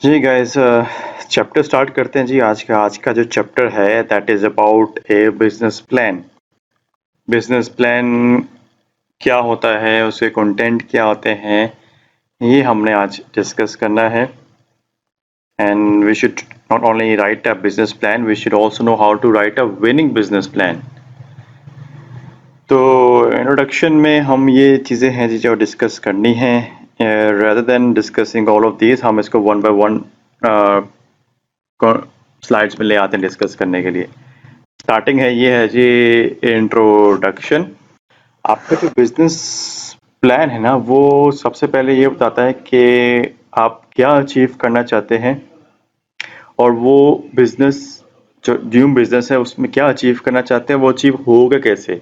जी guys, chapter start करते हैं जी। आज का जो चैप्टर है that is about A business plan. Business plan क्या होता है, उसके कंटेंट क्या होते हैं, ये हमने आज डिस्कस करना है। And we should not only write a business plan, we should also know how to write a winning business plan. तो इंट्रोडक्शन में हम ये चीज़ें हैं जी जो डिस्कस करनी हैं। rather then discussing all of these, हम इसको वन बाय वन स्लाइड्स में ले आते हैं डिस्कस करने के लिए। स्टार्टिंग है, ये है जी इंट्रोडक्शन। आपका जो बिजनेस प्लान है ना, वो सबसे पहले ये बताता है कि आप क्या अचीव करना चाहते हैं और वो बिजनेस जो ड्रीम बिजनेस है उसमें क्या अचीव करना चाहते हैं, वो अचीव होगा कैसे।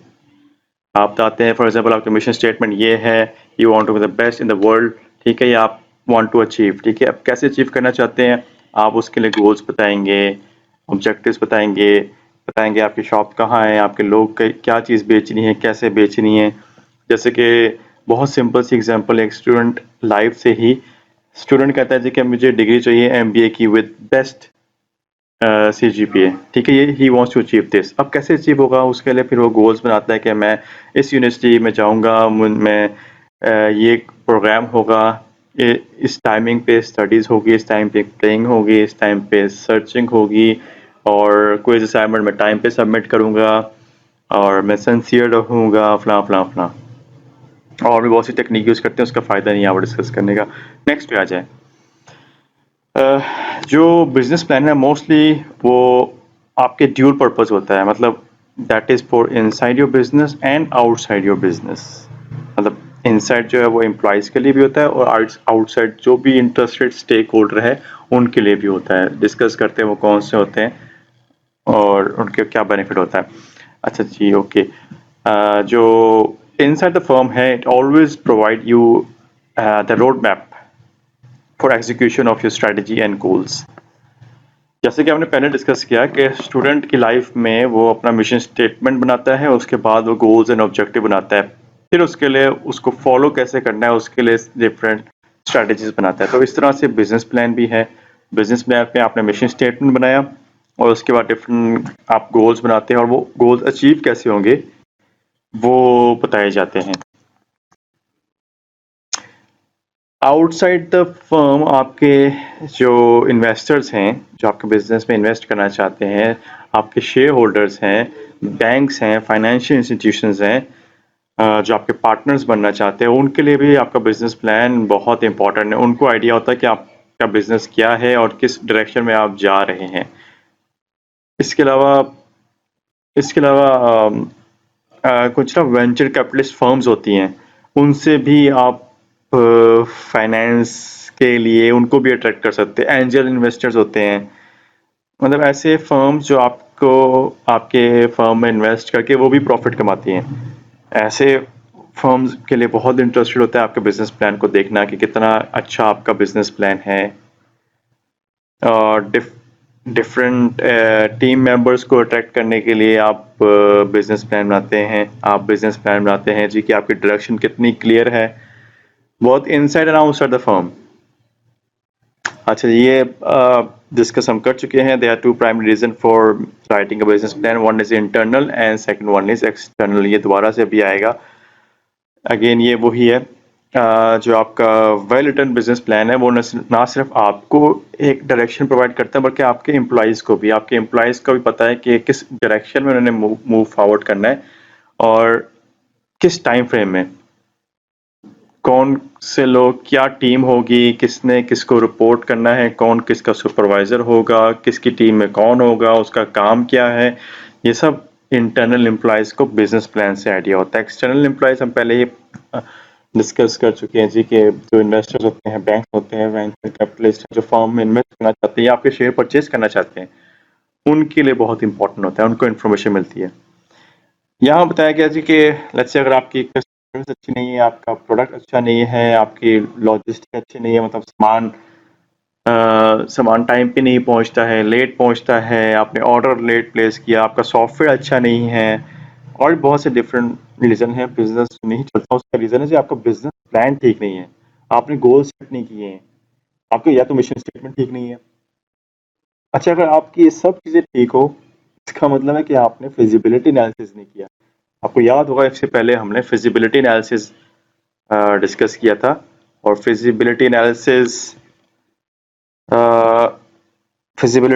आप बताते हैं फॉर एग्जांपल आपका मिशन स्टेटमेंट ये है, you want to be the best in the world, ठीक है, ये आप वांट टू अचीव, ठीक है। अब कैसे अचीव करना चाहते हैं, आप उसके लिए गोल्स बताएंगे, ऑब्जेक्टिव्स बताएंगे, बताएंगे आपकी शॉप कहाँ है, आपके लोग क्या चीज़ बेचनी है, कैसे बेचनी है। जैसे कि बहुत सिंपल सी एग्जांपल, एक स्टूडेंट लाइफ से ही स्टूडेंट कहता है जी कि मुझे डिग्री चाहिए एमबीए की विद बेस्ट CGPA, ठीक है, ये ही वांट्स टू अचीव दिस। अब कैसे अचीव होगा, उसके लिए फिर वो गोल्स बनाता है कि मैं इस यूनिवर्सिटी में जाऊंगा, मैं ये प्रोग्राम होगा, इस टाइमिंग पे स्टडीज होगी, इस टाइम पे प्लेइंग होगी, इस टाइम पे सर्चिंग होगी, और कोई असाइनमेंट मैं टाइम पे सबमिट करूंगा, और मैं सिंसियर रहूंगा, फला फला फला। और भी बहुत सी टेक्निक यूज करते हैं, उसका फायदा नहीं यहाँ पर डिस्कस करने का। नेक्स्ट पे आ जाए। जो बिजनेस प्लान है मोस्टली वो आपके ड्यूल पर्पस होता है, मतलब that is for inside your business and outside your business. मतलब इनसाइड जो है वो एम्प्लॉयज के लिए भी होता है, और आउटसाइड जो भी इंटरेस्टेड स्टेक होल्डर है उनके लिए भी होता है। डिस्कस करते हैं वो कौन से होते हैं और उनके क्या बेनिफिट होता है। अच्छा जी, ओके। जो इनसाइड द फर्म है, it always provide you the road map for execution of your strategy and goals. जैसे कि हमने पहले डिस्कस किया कि स्टूडेंट की लाइफ में वो अपना मिशन स्टेटमेंट बनाता है, उसके बाद वो गोल्स एंड ऑब्जेक्टिव बनाता है, फिर उसके लिए उसको फॉलो कैसे करना है उसके लिए डिफरेंट स्ट्रेटजीज बनाता है। तो इस तरह से बिजनेस प्लान भी है। बिजनेस प्लान पे आपने मिशन स्टेटमेंट बनाया और उसके बाद डिफरेंट आप गोल्स बनाते हैं, और वो गोल्स अचीव कैसे होंगे वो बताए जाते हैं। आउटसाइड द फर्म आपके जो इन्वेस्टर्स हैं, जो आपके बिजनेस में इन्वेस्ट करना चाहते हैं, आपके शेयर होल्डर्स हैं, बैंक्स हैं, फाइनेंशियल इंस्टीट्यूशंस हैं, जो आपके पार्टनर्स बनना चाहते हैं, उनके लिए भी आपका बिजनेस प्लान बहुत इंपॉर्टेंट है। उनको आइडिया होता है कि आपका बिजनेस क्या है और किस डायरेक्शन में आप जा रहे हैं। इसके अलावा इसके अलावा कुछ ना वेंचर कैपिटलिस्ट फर्म्स होती हैं, उनसे भी आप फाइनेंस के लिए उनको भी अट्रैक्ट कर सकते हैं। एंजल इन्वेस्टर्स होते हैं, मतलब ऐसे फर्म्स जो आपको आपके फर्म में इन्वेस्ट करके वो भी प्रॉफिट कमाती हैं। ऐसे फर्म्स के लिए बहुत इंटरेस्टेड होता है आपके बिजनेस प्लान को देखना कि कितना अच्छा आपका बिजनेस प्लान है। और डिफरेंट टीम मेंबर्स को अट्रैक्ट करने के लिए आप बिजनेस प्लान बनाते हैं। आप बिजनेस प्लान बनाते हैं जी कि आपकी डायरेक्शन कितनी क्लियर है, बहुत inside and outside the firm. अच्छा, ये डिस्कस हम कर चुके हैं। There are two primary reason for writing a business plan, one is internal and second one is external. ये दोबारा से अभी आएगा। अगेन ये वही है, जो आपका वेल रिटन बिजनेस प्लान है वो ना सिर्फ आपको एक डायरेक्शन प्रोवाइड करता है, बल्कि आपके एम्प्लॉयज़ को भी, आपके एम्प्लॉयज़ को भी पता है कि किस डायरेक्शन में उन्होंने मूव फॉरवर्ड करना है और किस टाइम फ्रेम में, कौन से लोग, क्या टीम होगी, किसने किसको रिपोर्ट करना है, कौन किसका सुपरवाइजर होगा, किसकी टीम में कौन होगा, उसका काम क्या है। ये सब इंटरनल एम्प्लॉयज़ को बिजनेस प्लान से आइडिया होता है। एक्सटर्नल एम्प्लॉयज़ हम पहले ही डिस्कस कर चुके हैं जी कि जो इन्वेस्टर्स होते हैं, बैंक होते हैं, वेंचर कैपिटलिस्ट जो फर्म में इन्वेस्ट करना चाहते हैं या आपके शेयर परचेज करना चाहते हैं, उनके लिए बहुत इंपॉर्टेंट होता है, उनको इन्फॉर्मेशन मिलती है। यहाँ बताया गया जी कि लेट्स से अगर आपकी सर्विस अच्छी नहीं है, आपका प्रोडक्ट अच्छा नहीं है, आपकी लॉजिस्टिक अच्छी नहीं है, मतलब सामान टाइम पे नहीं पहुंचता है, लेट पहुंचता है, आपने ऑर्डर लेट प्लेस किया, आपका सॉफ्टवेयर अच्छा नहीं है, और बहुत से डिफरेंट रीजन है बिजनेस नहीं चलता। उसका रीजन है जी आपका बिजनेस प्लान ठीक नहीं है, आपने गोल सेट नहीं किए हैं। आपकी या तो मिशन स्टेटमेंट ठीक नहीं है। अच्छा, अगर आपकी ये सब चीजें ठीक हो, इसका मतलब है कि आपने फिजिबिलिटी एनालिसिस नहीं किया। आपको याद होगा इससे पहले हमने फिजिबिलिटी एनालिसिस डिस्कस किया था, और फिजिबिलिटी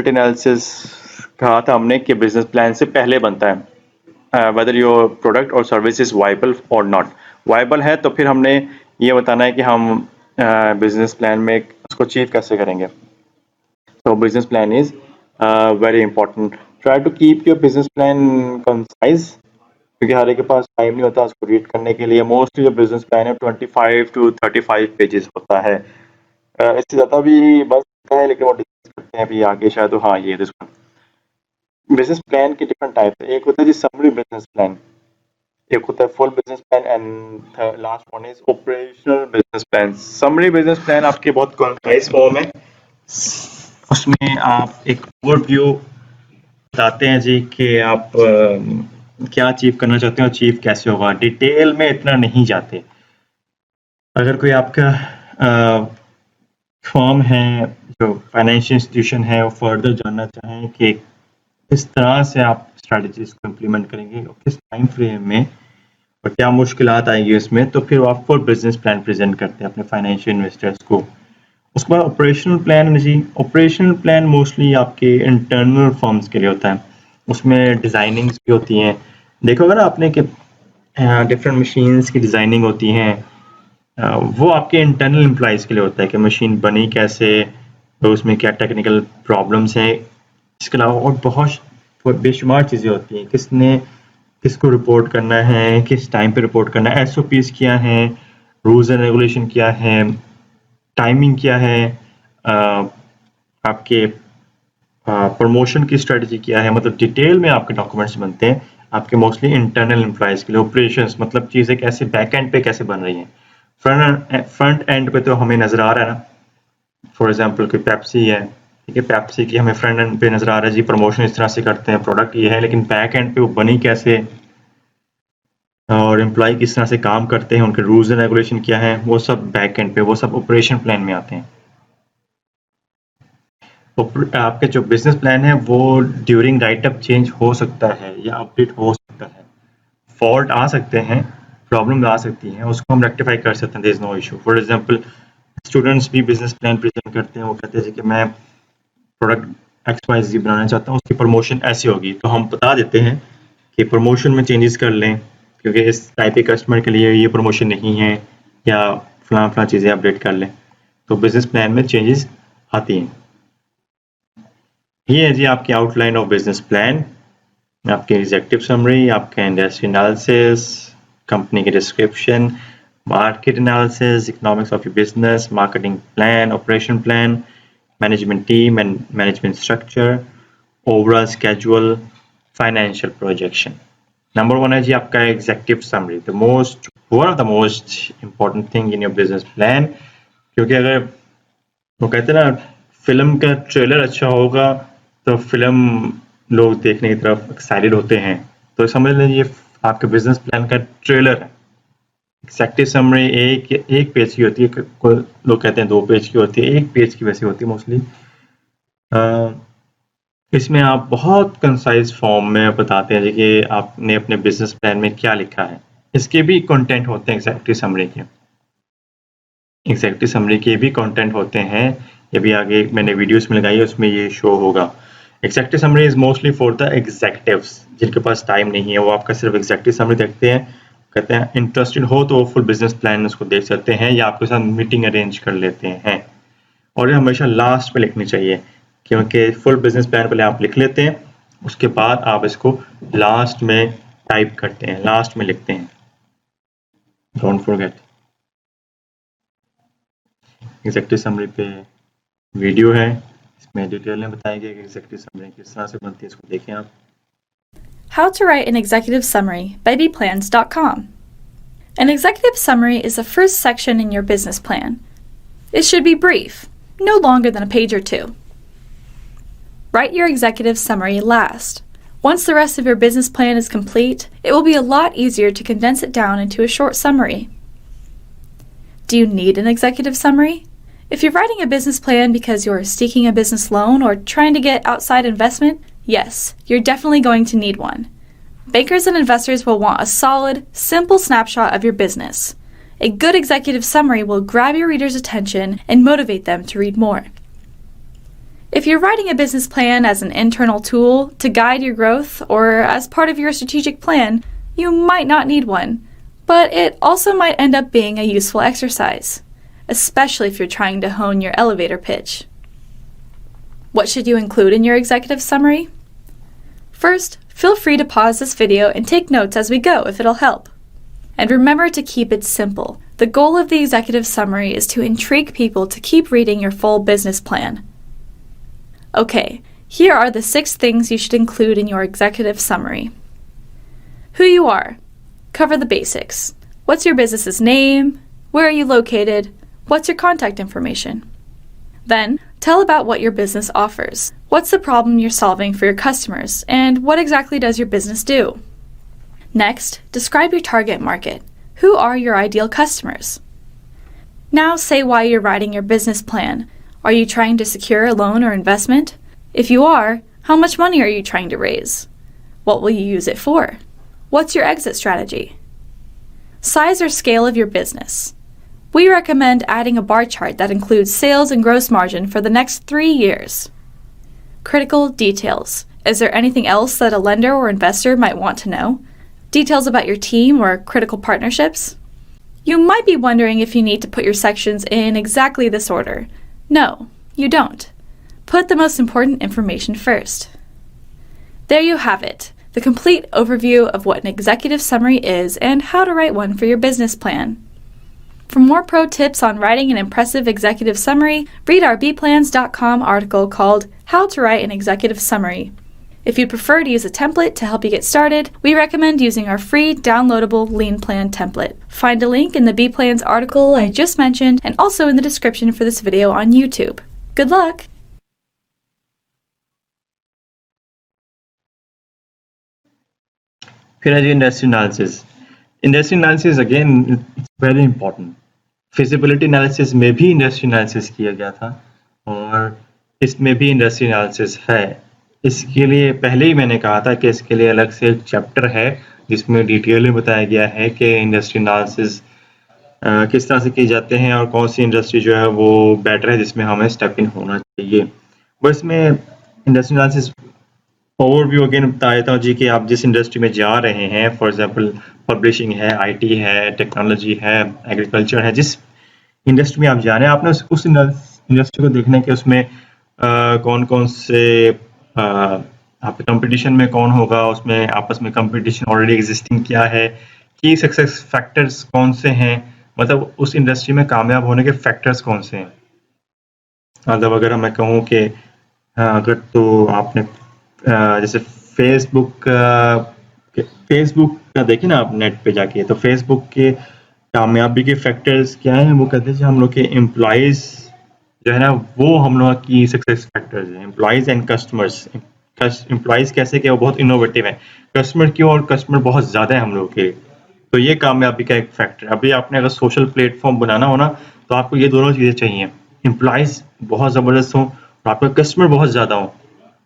एनालिसिस कहा था हमने कि बिजनेस प्लान से पहले बनता है, वेदर योर प्रोडक्ट और सर्विस इज वाइबल और नॉट। वाइबल है तो फिर हमने ये बताना है कि हम बिजनेस प्लान में उसको अचीव कैसे करेंगे। So business plan is very important. Try to keep your business plan concise, क्योंकि हर एक के पास टाइम नहीं होता उसको रीड करने के लिए। मोस्टली जो बिजनेस प्लान है 25 to 35 पेजेस होता है। इससे ज़्यादा भी बस सकता है, लेकिन वो डिस्कस करते हैं अभी आगे शायद। तो हाँ, ये बिजनेस प्लान के डिफरेंट टाइप है। एक होता है जी समरी बिजनेस प्लान, एक होता है full business plan, and last one is operational business plan. Summary business plan आपके बहुत कंसाइज फॉर्म है, उसमें आप एक ओवरव्यू बताते हैं जी कि आप क्या अचीव करना चाहते हो, अचीव कैसे होगा। डिटेल में इतना नहीं जाते। अगर कोई आपका फर्म है, जो फाइनेंशियल इंस्टीट्यूशन है, वो फर्दर जानना चाहें कि किस तरह से आप स्ट्रैटेजीज को इम्प्लीमेंट करेंगे और किस टाइम फ्रेम में और क्या मुश्किलात आएगी उसमें, तो फिर आप फुल बिजनेस प्लान प्रेजेंट करते हैं अपने फाइनेंशियल इन्वेस्टर्स को। उसके बाद ऑपरेशनल प्लान है जी। ऑपरेशनल प्लान मोस्टली आपके इंटरनल फर्म्स के लिए होता है, उसमें डिज़ाइनिंग्स भी होती हैं। देखोगे ना आपने कि डिफरेंट मशीन्स की डिज़ाइनिंग होती हैं, वो आपके इंटरनल एम्प्लॉइज़ के लिए होता है कि मशीन बनी कैसे, तो उसमें क्या टेक्निकल प्रॉब्लम्स हैं। इसके अलावा और बहुत बेशुमार चीज़ें होती हैं, किसको रिपोर्ट करना है, किस टाइम पे रिपोर्ट करना है, SOPs क्या हैं, रूल्स एंड रेगुलेशन क्या है, टाइमिंग क्या है, आपके प्रमोशन की स्ट्रेटजी क्या है। मतलब डिटेल में आपके डॉक्यूमेंट्स बनते हैं आपके मोस्टली इंटरनल एम्प्लॉइज़ के लिए। ऑपरेशंस मतलब चीज़ें कैसे बैक एंड पे कैसे बन रही हैं। फ्रंट एंड पे तो हमें नज़र आ रहा है ना, फॉर एग्जांपल कोई पेप्सी है, ठीक है, पेप्सी की हमें फ्रंट एंड पे नज़र आ रहा है जी, प्रमोशन इस तरह से करते हैं, प्रोडक्ट ये है, लेकिन बैक एंड पे वो बनी कैसे और एम्प्लॉय किस तरह से काम करते हैं, उनके रूल्स एंड रेगुलेशन क्या है, वो सब बैक एंड पे, वो सब ऑपरेशन प्लान में आते हैं। आपके जो बिजनेस प्लान है वो ड्यूरिंग राइटअप चेंज हो सकता है या अपडेट हो सकता है, फॉल्ट आ सकते हैं, प्रॉब्लम आ सकती हैं, उसको हम रेक्टिफाई कर सकते हैं, there is no issue. For example students भी बिजनेस प्लान प्रेजेंट करते हैं, वो कहते हैं कि मैं प्रोडक्ट XYZ बनाना चाहता हूँ, उसकी प्रमोशन ऐसी होगी, तो हम बता देते हैं कि प्रमोशन में चेंजेस कर लें, क्योंकि इस टाइप के कस्टमर के लिए ये प्रमोशन नहीं है, या फलां चीज़ें अपडेट कर लें। तो बिजनेस प्लान में चेंजेस आती हैं। ये है जी आपकी आउटलाइन ऑफ बिजनेस प्लान, आपकी एग्जेक्टिव समरी, आपका इंडस्ट्री एनालिसिस, कंपनी की description, market analysis, economics of your business, marketing plan, operation plan, management team and management structure, overall schedule, financial projection. Number 1 है जी आपका executive summary, one of the most important thing in your business plan. क्योंकि अगर वो कहते हैं ना, film का trailer अच्छा होगा तो फिल्म लोग देखने की तरफ एक्साइटेड होते हैं, तो समझ लीजिए आपके बिजनेस प्लान का ट्रेलर है। एग्जेक्टिव समरी एक पेज की होती है, लोग कहते हैं 2 पेज की होती है, 1 पेज की वैसे होती है मोस्टली। इसमें आप बहुत कंसाइज फॉर्म में बताते हैं कि आपने अपने बिजनेस प्लान में क्या लिखा है। इसके भी कंटेंट होते हैं एग्जेक्टिव समरी के, भी कंटेंट होते हैं, ये भी आगे मैंने वीडियोस में लगाई है, उसमें ये शो होगा। Executive summary is mostly for the executives जिनके पास टाइम नहीं है, वो आपका सिर्फ एग्जेक्टिव समरी देखते हैं, कहते हैं इंटरेस्टेड हो तो फुल बिजनेस प्लान उसको देख सकते हैं या आपके साथ मीटिंग अरेंज कर लेते हैं। और ये हमेशा लास्ट में लिखनी चाहिए, क्योंकि फुल बिजनेस प्लान पहले आप लिख लेते हैं, उसके बाद आप इसको लास्ट में टाइप करते हैं, लास्ट में लिखते हैं, डोंट फॉरगेट। एग्जेक्टिव समरी पे वीडियो है, इसमें डिटेल में बताया गया कि एग्जेक्टिव समरी किस तरह से बनती है, इसको देखें आप। How to write an executive summary by bplans.com. An executive summary is the first section in your business plan. It should be brief, no longer than a page or 2. Write your executive summary last. Once the rest of your business plan is complete, it will be a lot easier to condense it down into a short summary. Do you need an executive summary? If you're writing a business plan because you're seeking a business loan or trying to get outside investment, yes, you're definitely going to need one. Bankers and investors will want a solid, simple snapshot of your business. A good executive summary will grab your reader's attention and motivate them to read more. If you're writing a business plan as an internal tool to guide your growth or as part of your strategic plan, you might not need one, but it also might end up being a useful exercise, especially if you're trying to hone your elevator pitch. What should you include in your executive summary? First, feel free to pause this video and take notes as we go if it'll help. And remember to keep it simple. The goal of the executive summary is to intrigue people to keep reading your full business plan. Okay, here are the 6 things you should include in your executive summary. Who you are. Cover the basics. What's your business's name? Where are you located? What's your contact information? Then, tell about what your business offers. What's the problem you're solving for your customers, and what exactly does your business do? Next, describe your target market. Who are your ideal customers? Now say why you're writing your business plan. Are you trying to secure a loan or investment? If you are, how much money are you trying to raise? What will you use it for? What's your exit strategy? Size or scale of your business. We recommend adding a bar chart that includes sales and gross margin for the next 3 years. Critical details. Is there anything else that a lender or investor might want to know? Details about your team or critical partnerships? You might be wondering if you need to put your sections in exactly this order. No, you don't. Put the most important information first. There you have it, the complete overview of what an executive summary is and how to write one for your business plan. For more pro tips on writing an impressive executive summary, read our bplans.com article called How to Write an Executive Summary. If you'd prefer to use a template to help you get started, we recommend using our free downloadable Lean Plan template. Find a link in the B-Plans article I just mentioned and also in the description for this video on YouTube. Good luck! फिर है जी industry analysis. Industry analysis again it's very important. Feasibility analysis में भी industry analysis किया गया था और इसमें भी इंडस्ट्री एनालिसिस है. इसके लिए पहले ही मैंने कहा था कि इसके लिए अलग से एक चैप्टर है जिसमें डिटेल में बताया गया है कि इंडस्ट्री एनालिसिस किस तरह से किए जाते हैं और कौन सी इंडस्ट्री जो है वो बेटर है जिसमें हमें स्टेप इन होना चाहिए. बस मैं इंडस्ट्री एनालिसिस ओवरव्यू अगेन बता देता हूँ जी कि आप जिस इंडस्ट्री में जा रहे हैं, फॉर एग्जांपल पब्लिशिंग है, आईटी है, टेक्नोलॉजी है, एग्रीकल्चर है, जिस इंडस्ट्री में आप जा रहे हैं आपने उस इंडस्ट्री को देखना कि उसमें कौन कौन से आपके कंपटीशन में कौन होगा, उसमें आपस में कंपटीशन ऑलरेडी एग्जिस्टिंग क्या है, की सक्सेस फैक्टर्स कौन से हैं, मतलब उस इंडस्ट्री में कामयाब होने के फैक्टर्स कौन से हैं. मतलब अगर मैं कहूँ कि अगर तो आपने जैसे फेसबुक का देखिए ना आप नेट पे जाके, तो फेसबुक के कामयाबी के फैक्टर्स क्या हैं, वो कहते हैं हम लोग के एम्प्लॉइज जो है ना वो हम लोग की सक्सेस फैक्टर्स हैं. Employees and customers. एम्प्लॉइज कैसे कि वो बहुत इनोवेटिव है, कस्टमर क्यों, और कस्टमर बहुत ज़्यादा है हम लोग के, तो ये कामयाबी का एक फैक्टर. अभी आपने अगर सोशल प्लेटफॉर्म बनाना हो ना तो आपको ये दोनों चीज़ें चाहिए, एम्प्लॉइज बहुत ज़बरदस्त हों और आपका कस्टमर बहुत ज़्यादा हो,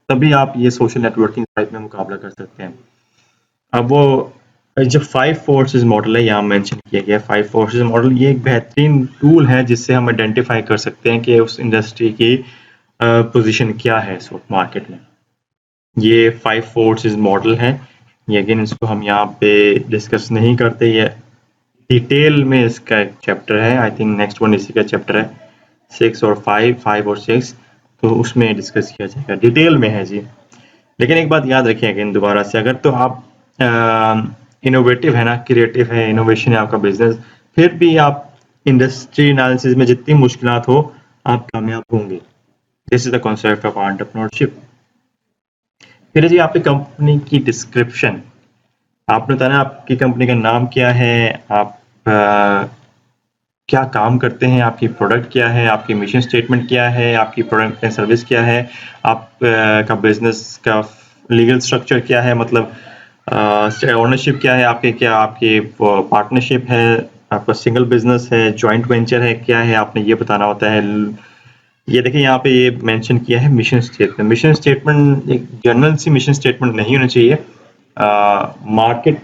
तभी आप ये सोशल नेटवर्किंग साइट में मुकाबला कर सकते हैं. अब वो जो 5 फोर्सेस मॉडल है यहाँ मेंशन किया गया, 5 फोर्सेस मॉडल ये एक बेहतरीन टूल है जिससे हम आइडेंटिफाई कर सकते हैं कि उस इंडस्ट्री की पोजीशन क्या है इस वक्त मार्केट में. ये 5 फोर्सेस मॉडल है. ये अगेन इसको हम यहाँ पे डिस्कस नहीं करते, ये डिटेल में इसका एक चैप्टर है, आई थिंक नेक्स्ट वन इसी का चैप्टर है 6 और 5 और 6, तो उसमें डिस्कस किया जाएगा, डिटेल में है जी. लेकिन एक बात याद रखिए अगेन दोबारा से, अगर तो आप इनोवेटिव है ना, क्रिएटिव है, इनोवेशन है आपका बिजनेस, फिर भी आप इंडस्ट्री एनालिसिस में जितनी मुश्किलात हो आप कामयाब होंगे. This is the concept of entrepreneurship. फिर जी आपकी कंपनी की डिस्क्रिप्शन, आपने बताना आपकी कंपनी का नाम क्या है, आप क्या काम करते हैं, आपकी प्रोडक्ट क्या है, आपकी मिशन स्टेटमेंट क्या है, आपकी प्रोडक्ट एंड सर्विस क्या है, आप का बिजनेस का लीगल स्ट्रक्चर क्या है, मतलब ओनरशिप क्या है आपके, क्या आपकी पार्टनरशिप है, आपका सिंगल बिजनेस है, जॉइंट वेंचर है, क्या है, आपने ये बताना होता है। ये देखिए यहाँ पे ये मेंशन किया है मिशन स्टेटमेंट। मिशन स्टेटमेंट एक जनरल सी मिशन स्टेटमेंट नहीं होना चाहिए, मार्केट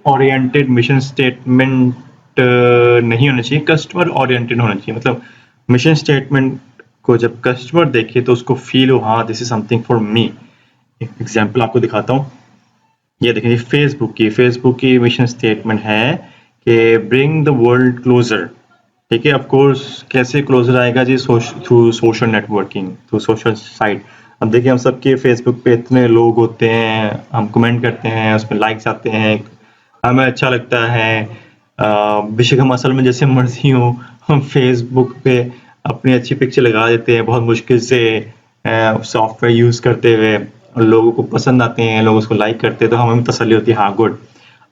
ओरिएंटेड मिशन स्टेटमेंट नहीं होना चाहिए, कस्टमर ओरिएंटेड होना चाहिए। मतलब मिशन स्टेटमेंट को जब कस्टमर देखे तो उसको फील हो, हाँ this is something for me. एक एग्जांपल आपको दिखाता हूँ, ये देखिए फेसबुक की मिशन स्टेटमेंट है कि ब्रिंग द वर्ल्ड क्लोजर। ठीक है, ऑफ कोर्स कैसे क्लोजर आएगा जी, through social networking, through social site. अब देखिए हम सबके फेसबुक पे इतने लोग होते हैं, हम कमेंट करते हैं, उसमें लाइक्स आते हैं, हमें अच्छा लगता है। बेशक हम असल में जैसे मर्जी हो, हम फेसबुक पे अपनी अच्छी पिक्चर लगा देते हैं बहुत मुश्किल से सॉफ्टवेयर यूज करते हुए, लोगों को पसंद आते हैं, लोग उसको लाइक करते हैं, तो हमें भी तसल्ली होती है, हाँ गुड।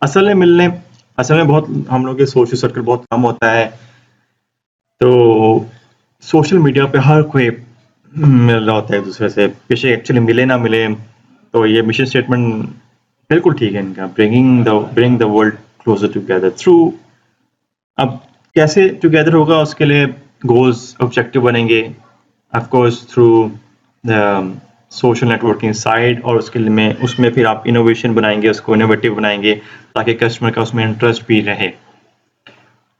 असल में बहुत हम लोग के सोशल सर्कल बहुत कम होता है, तो सोशल मीडिया पे हर कोई मिल रहा होता है एक दूसरे से, बेशक एक्चुअली मिले ना मिले। तो ये मिशन स्टेटमेंट बिल्कुल ठीक है इनका, bring the world closer together through. अब कैसे टुगेदर होगा, उसके लिए गोल्स ऑब्जेक्टिव बनेंगे, of course through social networking site, और उसके लिए में उसमें फिर आप इनोवेशन बनाएंगे, उसको इनोवेटिव बनाएंगे ताकि कस्टमर का उसमें इंटरेस्ट भी रहे।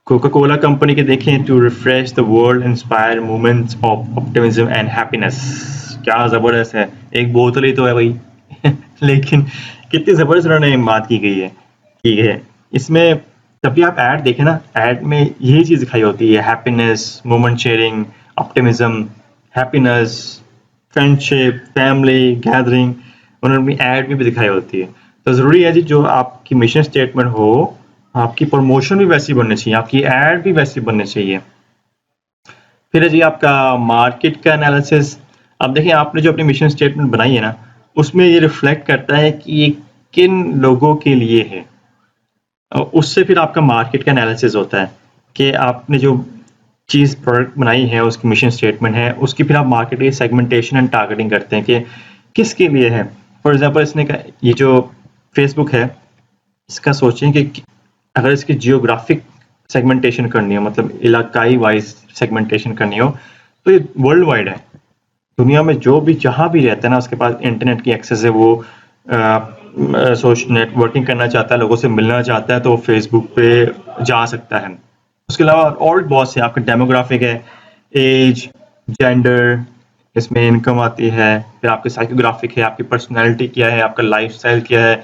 कोका कोला कंपनी के देखें, to refresh the world, inspire moments of optimism and happiness. क्या जबरदस्त है, एक बोतल ही तो है भाई लेकिन कितनी जबरदस्त उन्होंने बात की है इसमें। जब भी आप ऐड देखें ना, ऐड में यही चीज दिखाई होती है, happiness, moment sharing, optimism, happiness, friendship, family gathering, उन्होंने ऐड में भी दिखाई होती है। तो जरूरी है जी जो आपकी मिशन स्टेटमेंट हो, आपकी प्रमोशन भी वैसी बननी चाहिए, आपकी ऐड भी वैसी बननी चाहिए। फिर है जी आपका मार्केट का एनालिसिस। अब देखिए आपने जो अपनी मिशन स्टेटमेंट बनाई है ना, उसमें ये रिफ्लेक्ट करता है कि ये किन लोगों के लिए है, उससे फिर आपका मार्केट का एनालिसिस होता है कि आपने जो चीज़ प्रोडक्ट बनाई है, उसकी मिशन स्टेटमेंट है, उसकी फिर आप मार्केट की सेगमेंटेशन एंड टारगेटिंग करते हैं कि किसके लिए है। फॉर एग्जांपल इसने ये जो फेसबुक है, इसका सोचें कि अगर इसकी जियोग्राफिक सेगमेंटेशन करनी हो, मतलब इलाकाई वाइज सेगमेंटेशन करनी हो, तो ये वर्ल्ड वाइड है। दुनिया में जो भी जहां भी रहता है ना, उसके पास इंटरनेट की एक्सेस है, वो सोशल नेटवर्किंग करना चाहता है, लोगों से मिलना चाहता है, तो फेसबुक पे जा सकता है। उसके अलावा और बहुत से आपका डेमोग्राफिक है, एज, जेंडर, इसमें इनकम आती है, फिर आपके साइकोग्राफिक है, आपकी पर्सनैलिटी क्या है, आपका लाइफस्टाइल क्या है।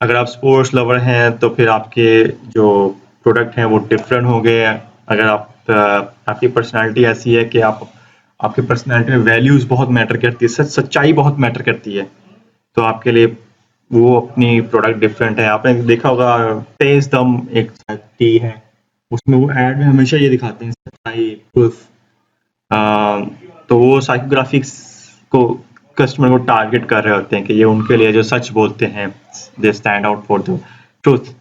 अगर आप स्पोर्ट्स लवर हैं तो फिर आपके जो प्रोडक्ट हैं वो डिफरेंट होंगे। अगर आप आपकी पर्सनैलिटी ऐसी है कि आपकी पर्सनैलिटी में वैल्यूज बहुत मैटर करती है, सच्चाई बहुत मैटर करती है, तो आपके लिए वो अपनी प्रोडक्ट डिफरेंट है। आपने देखा होगा तेज दम एक टी है, उसमें वो ऐड में हमेशा ये दिखाते हैं सच्चाई, ट्रुथ। तो वो साइकोग्राफिक्स को कस्टमर को टारगेट कर रहे होते हैं कि ये उनके लिए जो सच बोलते हैं, they stand out for the truth.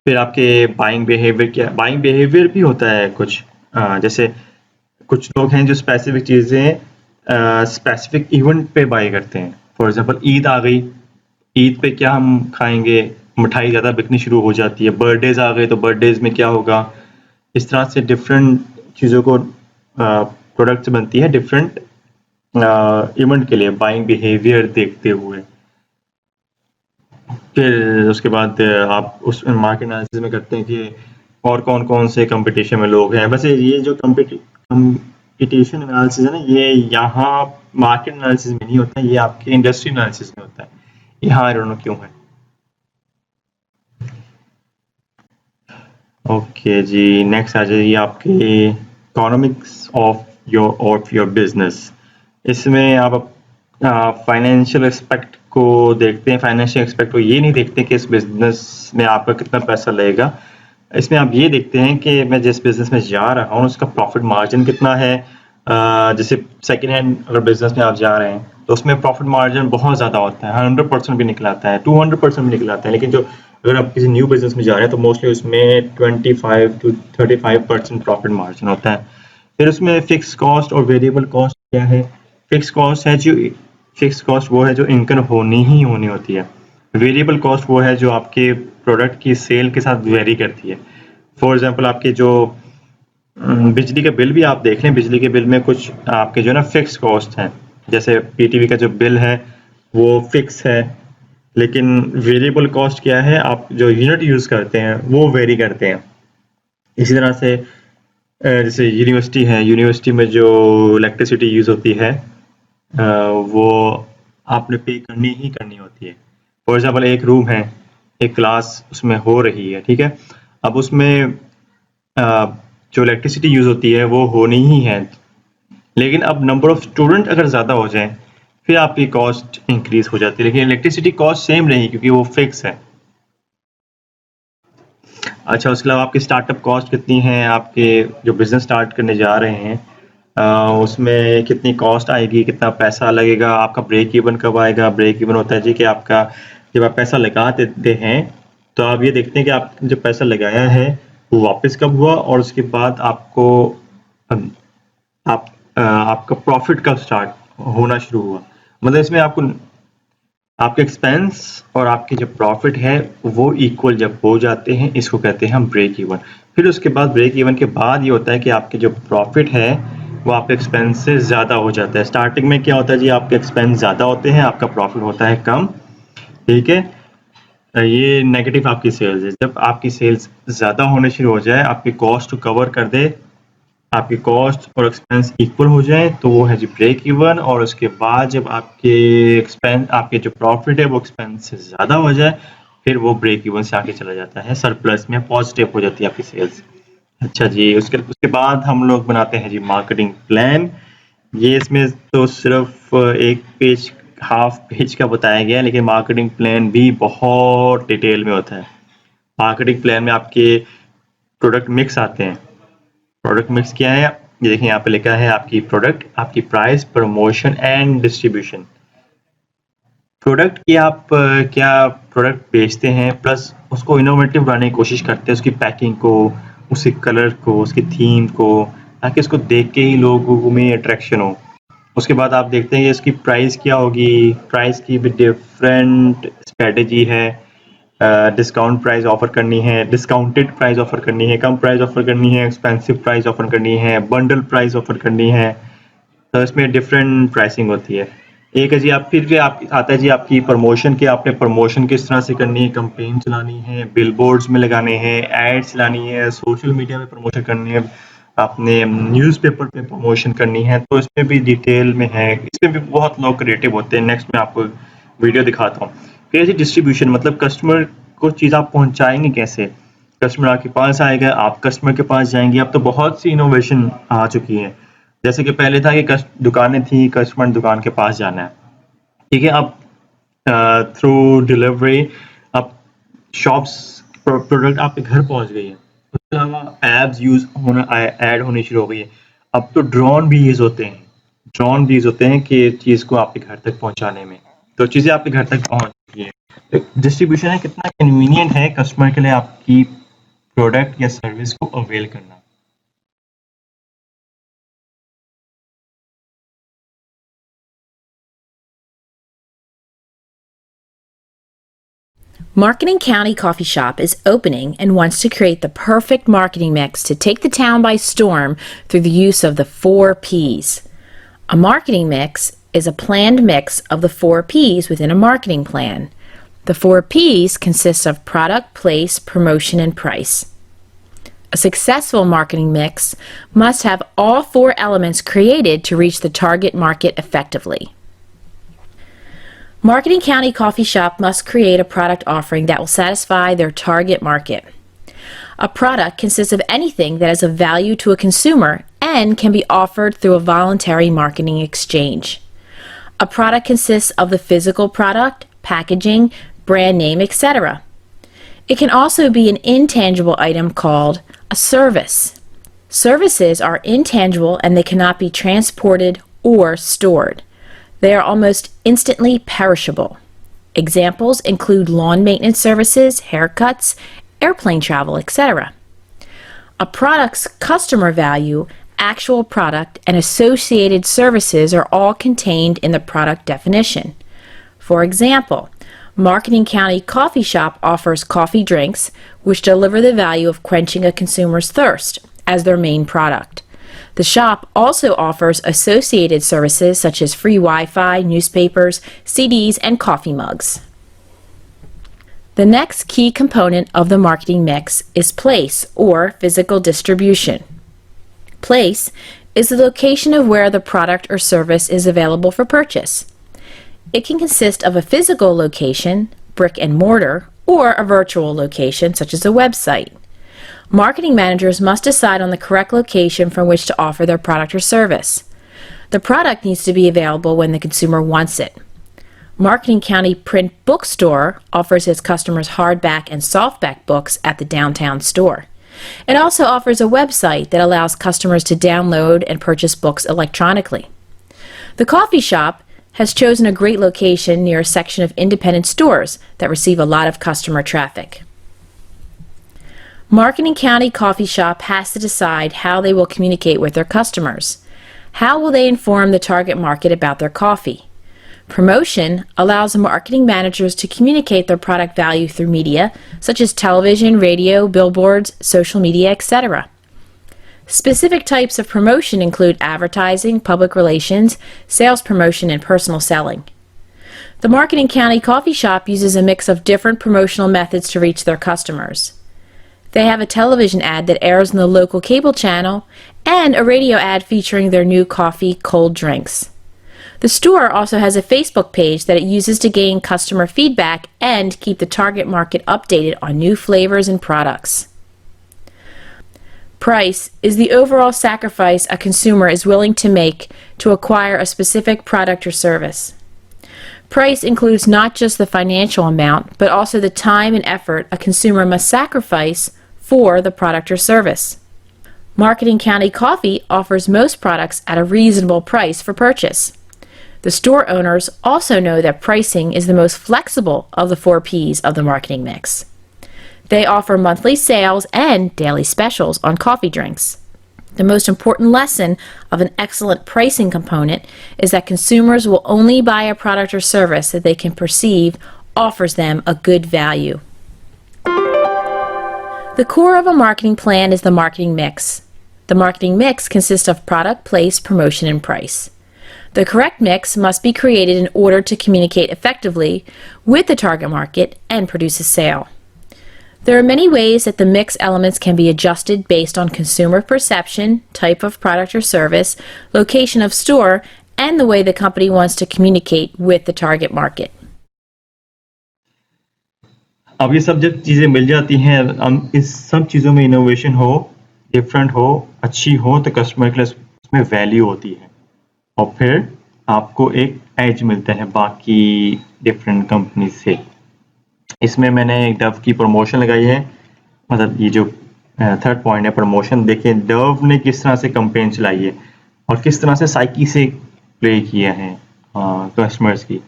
फिर आपके बाइंग बिहेवियर क्या, बाइंग बिहेवियर भी होता है कुछ, जैसे कुछ लोग हैं जो स्पेसिफिक चीज़ें स्पेसिफिक इवेंट पे बाई करते हैं। फॉर एग्जांपल ईद आ गई, ईद पे क्या हम खाएंगे, मिठाई ज़्यादा बिकनी शुरू हो जाती है। बर्थडेज आ गए तो बर्थडेज में क्या होगा, इस तरह से डिफरेंट चीज़ों को प्रोडक्ट्स बनती है डिफरेंट इवेंट के लिए, बाइंग बिहेवियर देखते हुए। फिर उसके बाद आप उस मार्केट एनालिसिस में करते हैं कि और कौन कौन से कंपटीशन में लोग हैं। वैसे ये जो कंपटीशन एनालिसिस है ना, ये यहाँ मार्केट एनालिसिस में नहीं होता, ये आपके इंडस्ट्री एनालिसिस में होता है। यहाँ आई डोंट नो क्यों है। ओके जी, नेक्स्ट आ जाइए आपके इकोनॉमिक्स ऑफ योर बिजनेस। इसमें आप फाइनेंशियल एस्पेक्ट को देखते हैं। फाइनेंशियल एस्पेक्ट को ये नहीं देखते कि इस बिजनेस में आपका कितना पैसा लगेगा, इसमें आप ये देखते हैं कि मैं जिस बिजनेस में जा रहा हूँ उसका प्रॉफिट मार्जिन कितना है। जैसे सेकेंड हैंड अगर बिजनेस में आप जा रहे हैं तो उसमें प्रॉफिट मार्जिन बहुत ज़्यादा होता है, 100% भी निकलाता है, 200% भी निकलाता है। लेकिन जो अगर आप किसी न्यू बिजनेस में जा रहे हैं तो मोस्टली उसमें 25 to 35% प्रॉफिट मार्जिन होता है। फिर उसमें फिक्स कॉस्ट और वेरिएबल कॉस्ट क्या है। फिक्स कॉस्ट वो है जो इनकम होनी ही होनी होती है। वेरिएबल कॉस्ट वो है जो आपके प्रोडक्ट की सेल के साथ वेरी करती है। फॉर एग्जांपल आपके जो बिजली के बिल भी आप देख लें, बिजली के बिल में कुछ आपके जो है ना फिक्स कॉस्ट हैं, जैसे पीटीवी का जो बिल है वो फिक्स है, लेकिन वेरिएबल कॉस्ट क्या है, आप जो यूनिट यूज़ करते हैं वो वेरी करते हैं। इसी तरह से जैसे यूनिवर्सिटी है, यूनिवर्सिटी में जो इलेक्ट्रिसिटी यूज़ होती है वो आपने पे करनी ही करनी होती है। फॉर एग्जांपल एक रूम है, एक क्लास उसमें हो रही है, ठीक है, अब उसमें जो इलेक्ट्रिसिटी यूज़ होती है वो होनी ही है, लेकिन अब नंबर ऑफ स्टूडेंट अगर ज़्यादा हो जाए फिर आपकी कॉस्ट इंक्रीज हो जाती है, लेकिन इलेक्ट्रिसिटी कॉस्ट सेम रहेगी क्योंकि वो फिक्स है। अच्छा, उसके अलावा आपकी स्टार्टअप कॉस्ट कितनी है, आपके जो बिजनेस स्टार्ट करने जा रहे हैं उसमें कितनी कॉस्ट आएगी, कितना पैसा लगेगा, आपका ब्रेक इवन कब आएगा। ब्रेक इवन होता है जी कि आपका जब आप पैसा लगा देते हैं तो आप ये देखते हैं कि आप जो पैसा लगाया है वो वापस कब हुआ, और उसके बाद आपको आपका प्रॉफिट कब स्टार्ट होना शुरू हुआ। मतलब इसमें आपको आपके एक्सपेंस और आपके जो प्रॉफिट है वो इक्वल जब हो जाते हैं, इसको कहते हैं हम ब्रेक इवन। फिर उसके बाद ब्रेक इवन के बाद ये होता है कि आपके जो प्रॉफिट है वो आपके एक्सपेंस से ज़्यादा हो जाता है। स्टार्टिंग में क्या होता है जी, आपके एक्सपेंस ज़्यादा होते हैं, आपका प्रॉफिट होता है कम, ठीक है। ये नेगेटिव आपकी सेल्स है। जब आपकी सेल्स ज़्यादा होने शुरू हो जाए, आपकी कॉस्ट को कवर कर दे, आपकी कॉस्ट और एक्सपेंस इक्वल हो जाए, तो वो है जी ब्रेक इवन। और उसके बाद जब आपके एक्सपेंस, आपके जो प्रॉफिट है वो एक्सपेंस से ज़्यादा हो जाए, फिर वो ब्रेक इवन से आगे चला जाता है, सरप्लस में पॉजिटिव हो जाती है आपकी सेल्स। अच्छा जी, उसके बाद हम लोग बनाते हैं जी मार्केटिंग प्लान। ये इसमें तो सिर्फ एक पेज, हाफ पेज का बताया गया है, लेकिन मार्केटिंग प्लान भी बहुत डिटेल में होता है। मार्केटिंग प्लान में आपके प्रोडक्ट मिक्स आते हैं। प्रोडक्ट मिक्स क्या है, ये देखिए यहाँ पे लिखा है आपकी प्रोडक्ट, आपकी price, promotion and distribution. Product की आप क्या प्रोडक्ट बेचते हैं, प्लस उसको इनोवेटिव बनाने की कोशिश करते हैं, उसकी पैकिंग को, उसके कलर को, उसकी थीम को, ताकि उसको देख के ही लोगों में अट्रैक्शन हो। उसके बाद आप देखते हैं कि इसकी प्राइस क्या होगी, प्राइस की भी डिफरेंट स्ट्रेटेजी है। डिस्काउंट प्राइस ऑफर करनी है, डिस्काउंटेड प्राइस ऑफर करनी है, कम प्राइस ऑफर करनी है, एक्सपेंसिव प्राइस ऑफर करनी है, बंडल प्राइस ऑफर करनी है। तो इसमें डिफरेंट प्राइसिंग होती है। एक है जी आप, फिर के आप आता है जी आपकी प्रमोशन की, आपने प्रमोशन किस तरह से करनी है, कंपेन चलानी है, बिलबोर्ड्स में लगाने हैं, एड्स चलानी है, सोशल मीडिया में प्रमोशन करनी है, आपने न्यूज़पेपर पे प्रमोशन करनी है। तो इसमें भी डिटेल में है, इसमें भी बहुत लोग क्रिएटिव होते हैं। नेक्स्ट मैं आपको वीडियो दिखाता हूँ। फिर जी डिस्ट्रीब्यूशन, मतलब कस्टमर को चीज़ आप पहुँचाएंगे कैसे। कस्टमर आपके पास आएगा, आप कस्टमर के पास जाएंगे। अब तो बहुत सी इनोवेशन आ चुकी है, जैसे कि पहले था कि दुकानें थी, कस्टमर दुकान के पास जाना है, ठीक है। अब थ्रू डिलीवरी अब शॉप्स प्रोडक्ट आपके घर पहुंच गई है। उसके अलावा एप्स यूज होना, ऐड होनी शुरू हो गई है। अब तो ड्रोन भी यूज होते हैं, ड्रोन भी यूज होते हैं कि चीज़ को आपके घर तक पहुंचाने में। तो चीज़ें आपके घर तक पहुंच चुकी है। डिस्ट्रीब्यूशन है, कितना कन्वीनियंट है कस्टमर के लिए आपकी प्रोडक्ट या सर्विस को अवेल करना। Marketing County Coffee Shop is opening and wants to create the perfect marketing mix to take the town by storm through the use of the 4 Ps. A marketing mix is a planned mix of the 4 Ps within a marketing plan. The 4 Ps consist of product, place, promotion, and price. A successful marketing mix must have all 4 elements created to reach the target market effectively. Marketing County Coffee Shop must create a product offering that will satisfy their target market. A product consists of anything that is of value to a consumer and can be offered through a voluntary marketing exchange. A product consists of the physical product, packaging, brand name, etc. It can also be an intangible item called a service. Services are intangible and they cannot be transported or stored. They are almost instantly perishable. Examples include lawn maintenance services, haircuts, airplane travel, etc. A product's customer value, actual product, and associated services are all contained in the product definition. For example, Marketing County Coffee Shop offers coffee drinks, which deliver the value of quenching a consumer's thirst as their main product. The shop also offers associated services such as free Wi-Fi, newspapers, CDs, and coffee mugs. The next key component of the marketing mix is place, or physical distribution. Place is the location of where the product or service is available for purchase. It can consist of a physical location, brick and mortar, or a virtual location, such as a website. Marketing managers must decide on the correct location from which to offer their product or service. The product needs to be available when the consumer wants it. Marketing County Print Bookstore offers its customers hardback and softback books at the downtown store. It also offers a website that allows customers to download and purchase books electronically. The coffee shop has chosen a great location near a section of independent stores that receive a lot of customer traffic. Marketing County Coffee Shop has to decide how they will communicate with their customers. How will they inform the target market about their coffee? Promotion allows marketing managers to communicate their product value through media, such as television, radio, billboards, social media, etc. Specific types of promotion include advertising, public relations, sales promotion, and personal selling. The Marketing County Coffee Shop uses a mix of different promotional methods to reach their customers. They have a television ad that airs on the local cable channel and a radio ad featuring their new coffee cold drinks. The store also has a Facebook page that it uses to gain customer feedback and keep the target market updated on new flavors and products. Price is the overall sacrifice a consumer is willing to make to acquire a specific product or service. Price includes not just the financial amount, but also the time and effort a consumer must sacrifice for the product or service. Marketing County Coffee offers most products at a reasonable price for purchase. The store owners also know that pricing is the most flexible of the 4 Ps of the marketing mix. They offer monthly sales and daily specials on coffee drinks. The most important lesson of an excellent pricing component is that consumers will only buy a product or service that they can perceive offers them a good value. The core of a marketing plan is the marketing mix. The marketing mix consists of product, place, promotion, and price. The correct mix must be created in order to communicate effectively with the target market and produce a sale. There are many ways that the mix elements can be adjusted based on consumer perception, type of product or service, location of store, and the way the company wants to communicate with the target market. अब ये सब जब चीज़ें मिल जाती हैं, हम इस सब चीज़ों में इनोवेशन हो, डिफरेंट हो, अच्छी हो, तो कस्टमर के लिए उसमें वैल्यू होती है और फिर आपको एक एज मिलता है बाकी डिफरेंट कंपनी से. इसमें मैंने डव की प्रमोशन लगाई है, मतलब ये जो थर्ड पॉइंट है प्रमोशन. देखिए डव ने किस तरह से कैंपेन चलाई है और किस तरह से साइकी से प्ले किया है कस्टमर्स की.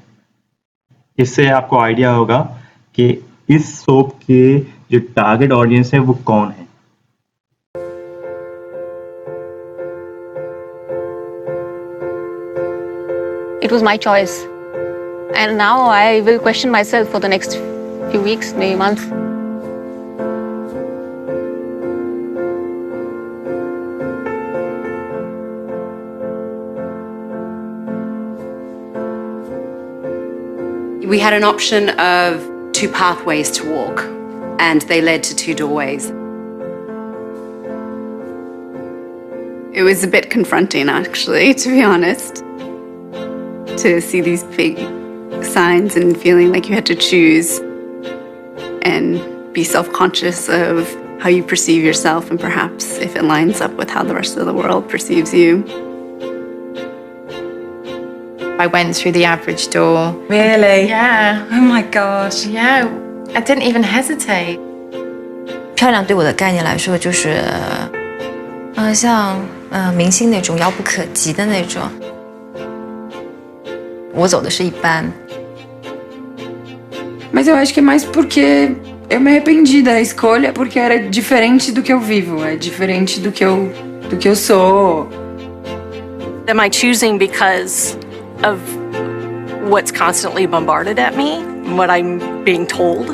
इससे आपको आइडिया होगा कि इस सोप के जो टारगेट ऑडियंस है वो कौन है. It was my choice, and now I will question myself for the next few weeks, maybe months. We had an option of 2 pathways to walk, and they led to 2 doorways. It was a bit confronting, actually, to be honest, to see these big signs and feeling like you had to choose and be self-conscious of how you perceive yourself and perhaps if it lines up with how the rest of the world perceives you. I went through the average door. Really? Yeah. Oh my gosh. Yeah, I didn't even hesitate. 漂亮对我的概念来说就是像明星那种遥不可及的那种。我走的是一般。Mas eu acho que é mais porque eu me arrependi da escolha porque era diferente do que eu vivo, é diferente do que eu sou. Am I choosing because of what's constantly bombarded at me? what I'm being told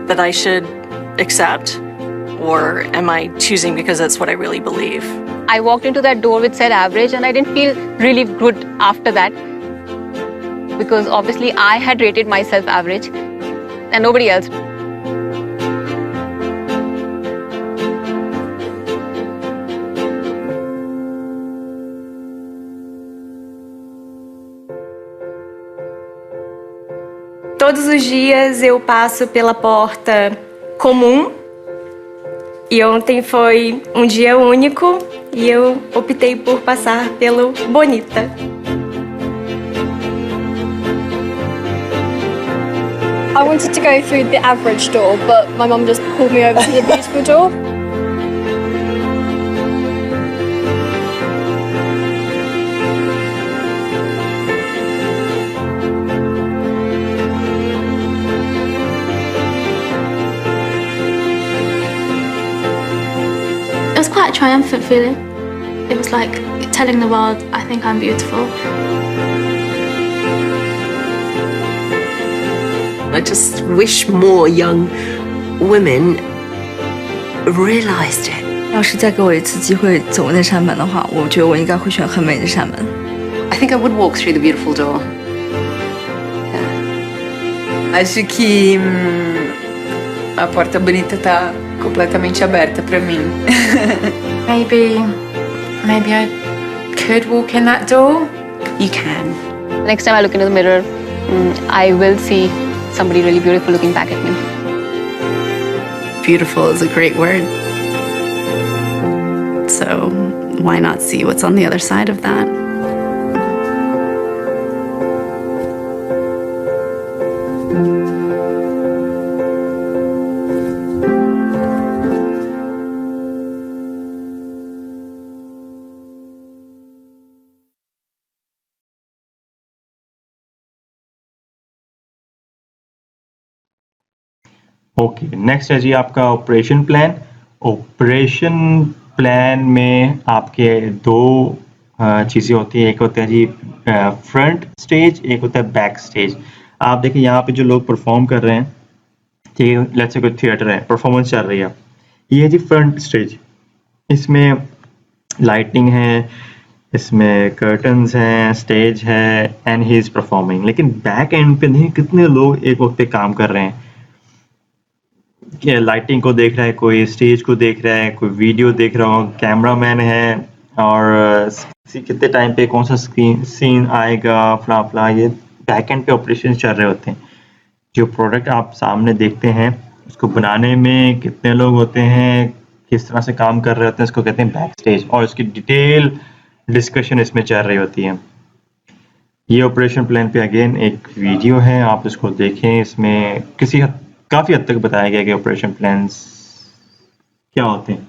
that I should accept, or am I choosing because that's what I really believe? I walked into that door which said average, and I didn't feel really good after that, because obviously I had rated myself average and nobody else. Todos os dias eu passo pela porta comum e ontem foi um dia único e eu optei por passar pelo bonita. I wanted to go through the average door, but my mum just pulled me over to the beautiful door. It was quite a triumphant feeling. It was like telling the world, I think I'm beautiful. I just wish more young women realized it. 要是再给我一次机会走那扇门的话，我觉得我应该会选很美的扇门。I think I would walk through the beautiful door. Acho que a porta bonita tá completamente aberta para mim. Maybe I could walk in that door. You can. Next time I look into the mirror, I will see somebody really beautiful looking back at me. Beautiful is a great word. So why not see what's on the other side of that? Okay, next है जी आपका operation plan. Operation plan में आपके दो चीज़ें होती हैं, एक होता है जी फ्रंट स्टेज, एक होता है बैक स्टेज। आप देखिए यहाँ पे जो लोग परफॉर्म कर रहे हैं, ठीक है, लेट्स से कोई थिएटर है, परफॉर्मेंस चल रही है, ये है जी फ्रंट स्टेज। इसमें लाइटिंग है, इसमें कर्टन्स हैं, स्टेज है, एंड ही इज़ परफॉर्मिंग। लेकिन बैक एंड पे नहीं, कितने लोग एक वक्त पे काम कर रहे हैं, लाइटिंग को देख रहा है, कोई स्टेज को देख रहा है, कोई वीडियो देख रहा हो, कैमरामैन है, और कितने टाइम पे कौन सा सीन आएगा, फला, ये बैक एंड पे ऑपरेशन चल रहे होते हैं। जो प्रोडक्ट आप सामने देखते हैं उसको बनाने में कितने लोग होते हैं, किस तरह से काम कर रहे होते हैं, इसको कहते हैं बैक स्टेज, और इसकी डिटेल डिस्कशन इसमें चल रही होती है। ये ऑपरेशन प्लान पे अगेन एक वीडियो है, आप इसको देखें। इसमें काफ़ी हद तक बताया गया कि ऑपरेशन प्लान्स क्या होते हैं।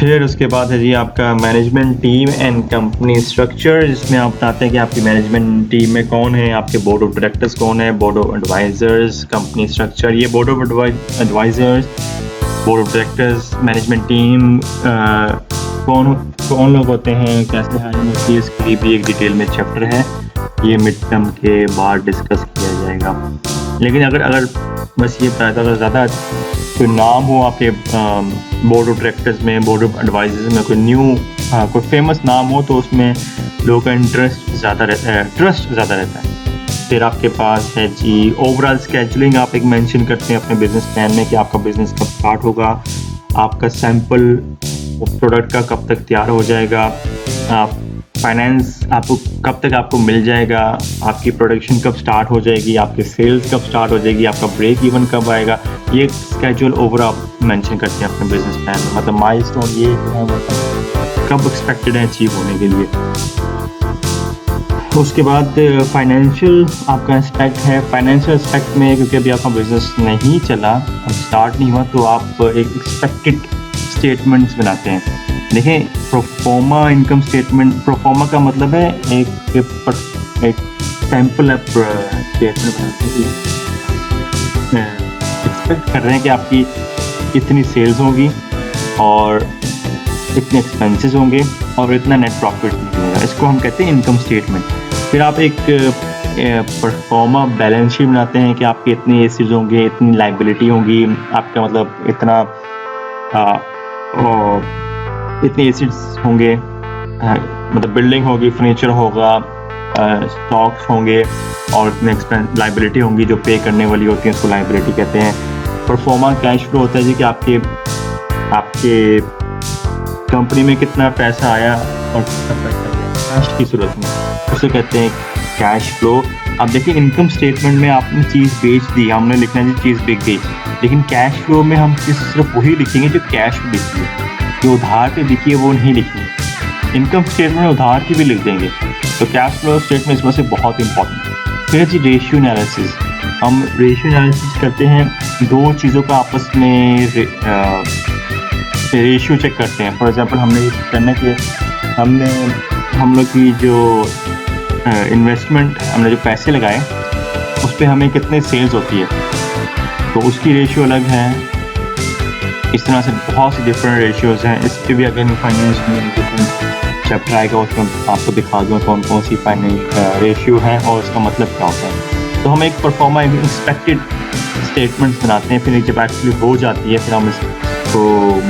फिर उसके बाद है जी आपका management team and company structure, जिसमें आप बताते हैं कि आपकी मैनेजमेंट टीम में कौन है, आपके बोर्ड ऑफ डायरेक्टर्स कौन है, board of advisers, company structure. ये board of advisers, board of directors, management team कौन लोग होते हैं, कैसे हायरिंग होती है, इसके लिए भी एक डिटेल में चैप्टर है। ये मिड टर्म के बाद डिस्कस किया जाएगा। लेकिन अगर बस ये पता था, अगर ज़्यादा कोई नाम हो आपके बोर्ड ऑफ डायरेक्टर्स में, बोर्ड ऑफ एडवाइजर्स में, कोई फेमस नाम हो, तो उसमें लोगों का ट्रस्ट ज़्यादा रहता है। फिर आपके पास है जी ओवरऑल स्केजुलिंग, आप एक मेंशन करते हैं अपने बिजनेस प्लान में कि आपका बिजनेस कब स्टार्ट होगा, आपका सैंपल प्रोडक्ट का कब तक तैयार हो जाएगा, फाइनेंस आपको कब तक आपको मिल जाएगा, आपकी प्रोडक्शन कब स्टार्ट हो जाएगी, आपके सेल्स कब स्टार्ट हो जाएगी, आपका ब्रेक इवन कब आएगा। ये स्केड्यूल ओवरऑल मेंशन करते हैं अपने बिजनेस प्लान में, मतलब माइलस्टोन ये है कब एक्सपेक्टेड है अचीव होने के लिए। उसके बाद फाइनेंशियल आपका एस्पेक्ट है। फाइनेंशियल एस्पेक्ट में क्योंकि अभी आपका बिजनेस नहीं चला, स्टार्ट नहीं हुआ, तो आप एक एक्सपेक्टेड स्टेटमेंट्स बनाते हैं। देखें, प्रोफोर्मा इनकम स्टेटमेंट, प्रोफोर्मा का मतलब है एक सैम्पल स्टेटमेंट बनाते हैं। एक्सपेक्ट कर रहे हैं कि आपकी इतनी सेल्स होगी और इतने एक्सपेंसेस होंगे और इतना नेट प्रॉफिट मिलेगा, इसको हम कहते हैं इनकम स्टेटमेंट। फिर आप एक परफॉर्मा बैलेंस शीट बनाते हैं कि आपके इतने एसेट्स होंगे, इतनी लाइबिलिटी होगी, आपका मतलब इतना इतने एसेट्स होंगे, मतलब बिल्डिंग होगी, फर्नीचर होगा, स्टॉक्स होंगे और इतने एक्सपेंस लाइबिलिटी होंगी जो पे करने वाली होती है, उसको लाइबिलिटी कहते हैं। परफॉर्मा कैश फ्लो होता है जी कि आपके कंपनी में कितना पैसा आया और कितना पैसा गया कैश की सूरत में, उसे कहते हैं कैश फ्लो। अब देखिए, इनकम स्टेटमेंट में आपने चीज़ बेच दी, हमने लिखना है चीज़ बिक गई, लेकिन कैश फ्लो में हम सिर्फ वही लिखेंगे जो कैश में बिकी है, जो उधार पे बिकी है वो नहीं लिखेंगे। इनकम स्टेटमेंट में उधार की भी लिख देंगे, तो कैश फ्लो स्टेटमेंट इसमें से बहुत इंपॉर्टेंट है। फिर जी रेशियो एनालिसिस, हम रेशियो एनालिसिस करते हैं, दो चीज़ों का आपस में रेशियो चेक करते हैं। फॉर एग्जांपल, हमने ये करना कि हम लोग की जो इन्वेस्टमेंट, हमने जो पैसे लगाए उस पर हमें कितने सेल्स होती है, तो उसकी रेशियो अलग है। इस तरह से बहुत सी डिफरेंट रेशियोज़ हैं। इस पर भी अगर फाइनेंस में डिफरेंट चैप्टर आएगा, उसमें आपको दिखा दूँगा कौन कौन सी फाइनेंस रेशियो है और उसका मतलब क्या होता है। तो हम एक परफॉर्मा एक्सपेक्टेड स्टेटमेंट्स बनाते हैं, फिर जब एक्चुअली हो जाती है फिर हम इसको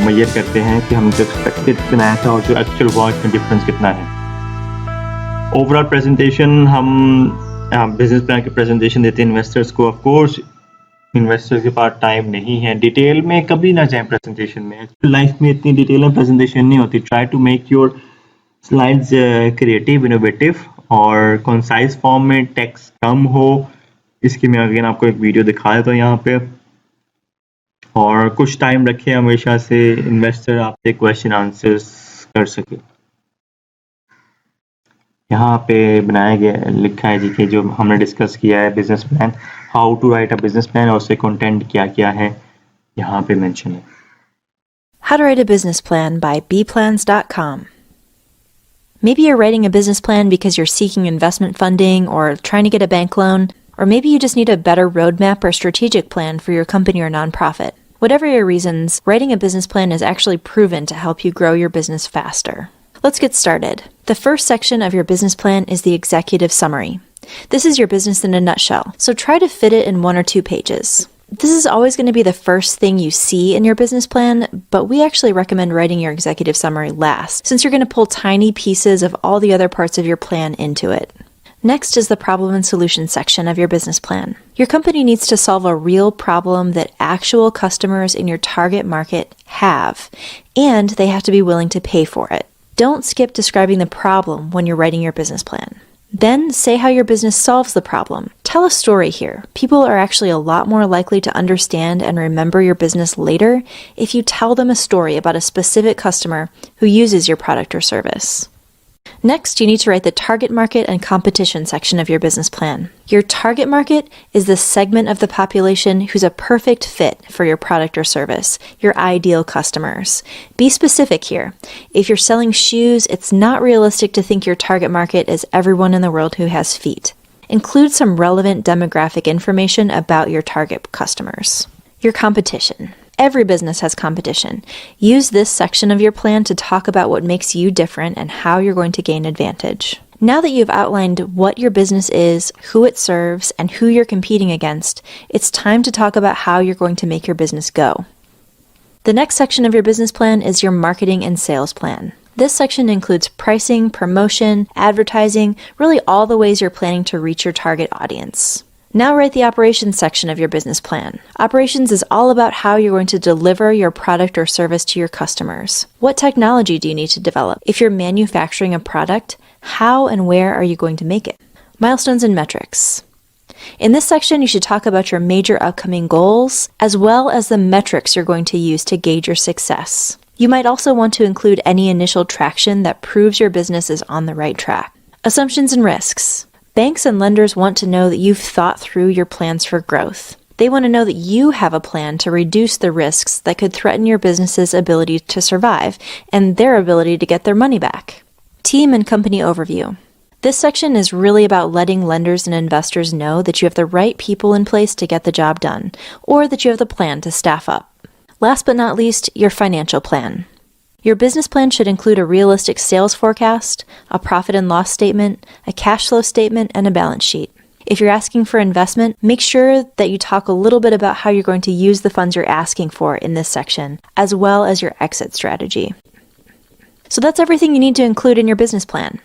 मेजर करते हैं कि हम जो एक्सपेक्टेड बनाया था और जो एक्चुअल हुआ इसमें डिफरेंस कितना है। ओवरऑल प्रेजेंटेशन, हम बिजनेस प्लान की प्रेजेंटेशन देते हैं इन्वेस्टर्स को। ऑफ कोर्स इन्वेस्टर्स के पास टाइम नहीं है, डिटेल में कभी ना जाएं प्रेजेंटेशन में, लाइफ में इतनी डिटेल में प्रेजेंटेशन नहीं होती। Try to make your slides creative, innovative और कंसाइज फॉर्म में, टेक्स्ट कम हो। इसकी मैं अगेन आपको एक वीडियो दिखा देता हूँ यहाँ पे। और कुछ टाइम रखें हमेशा से, इन्वेस्टर आपसे क्वेश्चन आंसर्स कर सके। यहाँ पे बनाया गया लिखा है जी कि जो हमने डिस्कस किया है business plan, how to write a business plan, और उससे कंटेंट क्या क्या है यहाँ पे मेंशन है। How to write a business plan by bplans.com. Maybe you're writing a business plan because you're seeking investment funding or trying to get a bank loan, or maybe you just need a better roadmap or strategic plan for your company or nonprofit. Whatever your reasons, writing a business plan is actually proven to help you grow your business faster. Let's get started. The first section of your business plan is the executive summary. This is your business in a nutshell, so try to fit it in 1 or 2 pages. This is always going to be the first thing you see in your business plan, but we actually recommend writing your executive summary last, since you're going to pull tiny pieces of all the other parts of your plan into it. Next is the problem and solution section of your business plan. Your company needs to solve a real problem that actual customers in your target market have, and they have to be willing to pay for it. Don't skip describing the problem when you're writing your business plan. Then say how your business solves the problem. Tell a story here. People are actually a lot more likely to understand and remember your business later if you tell them a story about a specific customer who uses your product or service. Next, you need to write the target market and competition section of your business plan. Your target market is the segment of the population who's a perfect fit for your product or service, your ideal customers. Be specific here. If you're selling shoes, it's not realistic to think your target market is everyone in the world who has feet. Include some relevant demographic information about your target customers. Your competition. Every business has competition. Use this section of your plan to talk about what makes you different and how you're going to gain advantage. Now that you've outlined what your business is, who it serves, and who you're competing against, it's time to talk about how you're going to make your business go. The next section of your business plan is your marketing and sales plan. This section includes pricing, promotion, advertising, really all the ways you're planning to reach your target audience. Now write the operations section of your business plan. Operations is all about how you're going to deliver your product or service to your customers. What technology do you need to develop? If you're manufacturing a product, how and where are you going to make it? Milestones and metrics. In this section, you should talk about your major upcoming goals, as well as the metrics you're going to use to gauge your success. You might also want to include any initial traction that proves your business is on the right track. Assumptions and risks. Banks and lenders want to know that you've thought through your plans for growth. They want to know that you have a plan to reduce the risks that could threaten your business's ability to survive and their ability to get their money back. Team and company overview. This section is really about letting lenders and investors know that you have the right people in place to get the job done, or that you have the plan to staff up. Last but not least, your financial plan. Your business plan should include a realistic sales forecast, a profit and loss statement, a cash flow statement, and a balance sheet. If you're asking for investment, make sure that you talk a little bit about how you're going to use the funds you're asking for in this section, as well as your exit strategy. So that's everything you need to include in your business plan.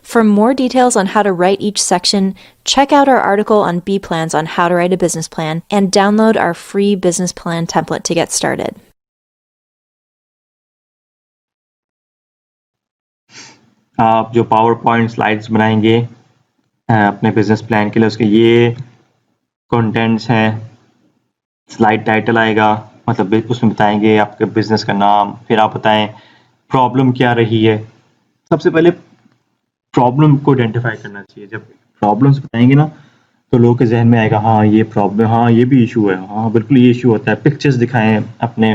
For more details on how to write each section, check out our article on B plans on how to write a business plan and download our free business plan template to get started. आप जो power point slides बनाएंगे अपने business plan के लिए, उसके ये contents हैं. Slide title आएगा, मतलब उसमें बताएंगे आपके बिजनेस का नाम, फिर आप बताएं प्रॉब्लम क्या रही है. सबसे पहले प्रॉब्लम को आइडेंटिफाई करना चाहिए. जब प्रॉब्लम्स बताएंगे ना तो लोगों के जहन में आएगा हाँ ये प्रॉब्लम, हाँ ये भी इशू है, हाँ बिल्कुल ये इशू होता है. पिक्चर्स दिखाएं, अपने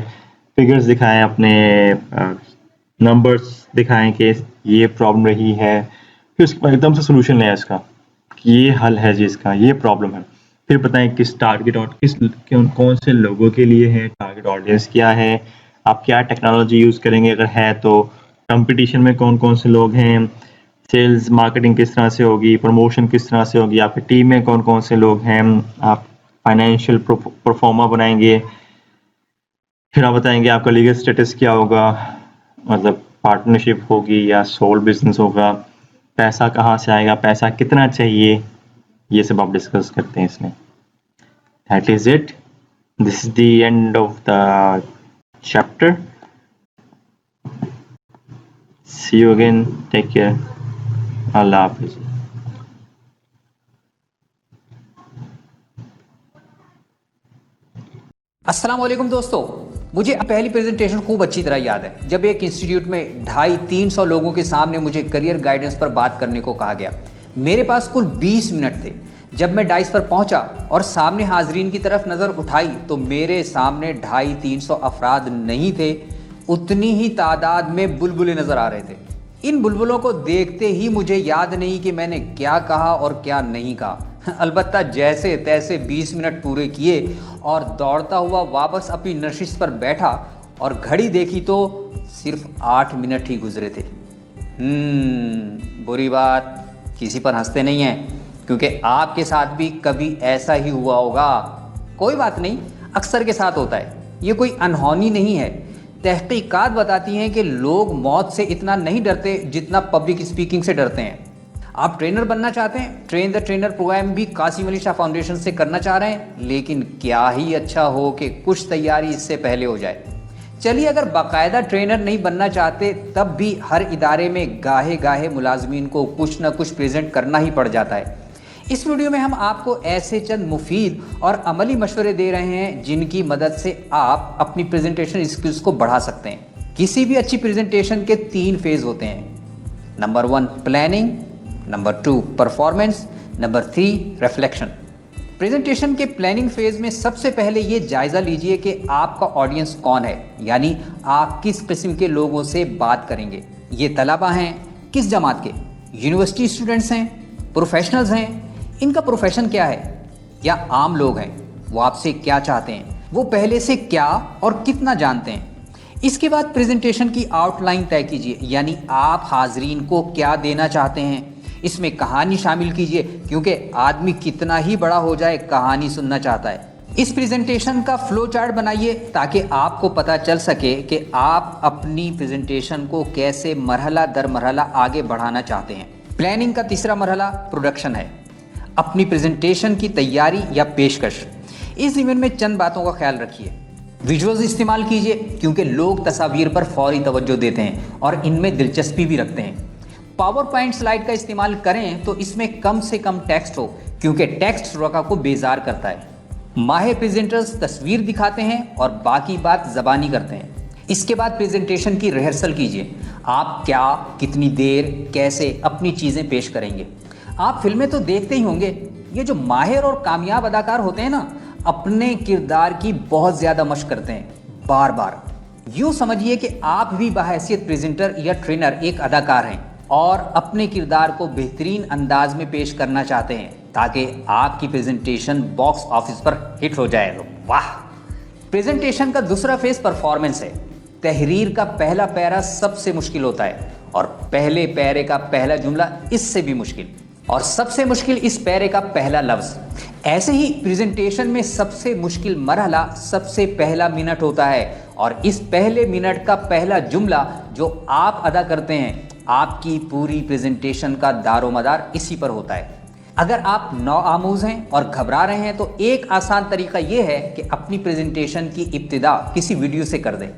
फिगर्स दिखाएं, अपने नंबर्स दिखाएं कि ये प्रॉब्लम रही है. फिर उसके बाद एकदम से सोल्यूशन लें इसका कि ये हल है जी इसका, ये प्रॉब्लम है. फिर बताएं किस टारगेट और कौन से लोगों के लिए है, टारगेट ऑडियंस क्या है, आप क्या टेक्नोलॉजी यूज़ करेंगे अगर है तो, कंपटीशन में कौन कौन से लोग हैं, सेल्स मार्केटिंग किस तरह से होगी, प्रमोशन किस तरह से होगी, आपकी टीम में कौन कौन से लोग हैं, आप फाइनेंशियल परफॉर्मा बनाएंगे. फिर आप बताएंगे आपका लीगल स्टेटस क्या होगा, मतलब पार्टनरशिप होगी या सोल बिजनेस होगा, पैसा कहाँ से आएगा, पैसा कितना चाहिए, ये सब आप डिस्कस करते हैं इसमें. That is it. This is the end of the chapter. See you again. Take care. अल्लाह हाफिज. अस्सलाम वालेकुम दोस्तों, मुझे पहली प्रेजेंटेशन खूब अच्छी तरह याद है जब एक इंस्टीट्यूट में 250-300 लोगों के सामने मुझे करियर गाइडेंस पर बात करने को कहा गया. मेरे पास कुल 20 मिनट थे. जब मैं डाइस पर पहुंचा और सामने हाजरीन की तरफ नज़र उठाई तो मेरे सामने 250-300 अफराद नहीं थे, उतनी ही तादाद में बुलबुलें नज़र आ रहे थे. इन बुलबुलों को देखते ही मुझे याद नहीं कि मैंने क्या कहा और क्या नहीं कहा. अलबत्ता जैसे तैसे 20 मिनट पूरे किए और दौड़ता हुआ वापस अपनी नशिश पर बैठा और घड़ी देखी तो सिर्फ 8 मिनट ही गुजरे थे. बुरी बात, किसी पर हंसते नहीं हैं क्योंकि आपके साथ भी कभी ऐसा ही हुआ होगा. कोई बात नहीं, अक्सर के साथ होता है, ये कोई अनहोनी नहीं है. तहकीकात बताती हैं कि लोग मौत से इतना नहीं डरते जितना पब्लिक स्पीकिंग से डरते हैं. आप ट्रेनर बनना चाहते हैं, ट्रेन द ट्रेनर प्रोग्राम भी कासिम अली शाह फाउंडेशन से करना चाह रहे हैं, लेकिन क्या ही अच्छा हो कि कुछ तैयारी इससे पहले हो जाए. चलिए, अगर बाकायदा ट्रेनर नहीं बनना चाहते तब भी हर इदारे में गाहे गाहे मुलाजमीन को कुछ ना कुछ प्रेजेंट करना ही पड़ जाता है. इस वीडियो में हम आपको ऐसे चंद मुफीद और अमली मशवरे दे रहे हैं जिनकी मदद से आप अपनी प्रेजेंटेशन स्किल्स को बढ़ा सकते हैं. किसी भी अच्छी प्रेजेंटेशन के 3 फेज़ होते हैं. Number 1 planning, number 2 performance, number 3 reflection. Presentation के प्लानिंग फेज में सबसे पहले ये जायज़ा लीजिए कि आपका ऑडियंस कौन है, यानी आप किस किस्म के लोगों से बात करेंगे। ये तलबा हैं, किस जमात के, यूनिवर्सिटी स्टूडेंट्स हैं, प्रोफेशनल्स हैं, इनका प्रोफेशन क्या है, या आम लोग हैं, वो आपसे क्या चाहते हैं, वो पहले से क्या और कितना जानते हैं। इसके बाद प्रेजेंटेशन की आउटलाइन तय कीजिए, यानी आप हाजरीन को क्या देना चाहते हैं। इसमें कहानी शामिल कीजिए, क्योंकि आदमी कितना ही बड़ा हो जाए कहानी सुनना चाहता है। इस प्रेजेंटेशन का फ्लो चार्ट बनाइए ताकि आपको पता चल सके कि आप अपनी प्रेजेंटेशन को कैसे मरहला दर मरहला आगे बढ़ाना चाहते हैं। प्लानिंग का तीसरा मरहला प्रोडक्शन है, अपनी प्रेजेंटेशन की तैयारी या पेशकश। इस इवेंट में चंद बातों का ख्याल रखिए। विजुअल्स इस्तेमाल कीजिए, क्योंकि लोग तस्वीर पर फौरी तवज्जो देते हैं और इनमें दिलचस्पी भी रखते हैं। पावर पॉइंट स्लाइड का इस्तेमाल करें तो इसमें कम से कम टेक्स्ट हो, क्योंकि टेक्स्ट श्रोता को बेजार करता है। माहिर प्रेजेंटर्स तस्वीर दिखाते हैं और बाकी बात ज़बानी करते हैं। इसके बाद प्रेजेंटेशन की रिहर्सल कीजिए, आप क्या, कितनी देर, कैसे अपनी चीज़ें पेश करेंगे। आप फिल्में तो देखते ही होंगे, ये जो माहिर और कामयाब अदाकार होते हैं ना, अपने किरदार की बहुत ज़्यादा मशक करते हैं, बार बार। यूँ समझिए कि आप भी बहैसियत प्रेजेंटर या ट्रेनर एक अदाकार हैं और अपने किरदार को बेहतरीन अंदाज में पेश करना चाहते हैं ताकि आपकी प्रेजेंटेशन बॉक्स ऑफिस पर हिट हो जाए। तो वाह। प्रेजेंटेशन का दूसरा फेज परफॉर्मेंस है। तहरीर का पहला पैरा सबसे मुश्किल होता है और पहले पैरे का पहला जुमला इससे भी मुश्किल, और सबसे मुश्किल इस पैरे का पहला लफ्ज़। ऐसे ही प्रेजेंटेशन में सबसे मुश्किल मरहला सबसे पहला मिनट होता है, और इस पहले मिनट का पहला जुमला जो आप अदा करते हैं, आपकी पूरी प्रेजेंटेशन का दारोमदार इसी पर होता है। अगर आप नौआमूज़ हैं और घबरा रहे हैं तो एक आसान तरीका यह है कि अपनी प्रेजेंटेशन की इब्तिदा किसी वीडियो से कर दें।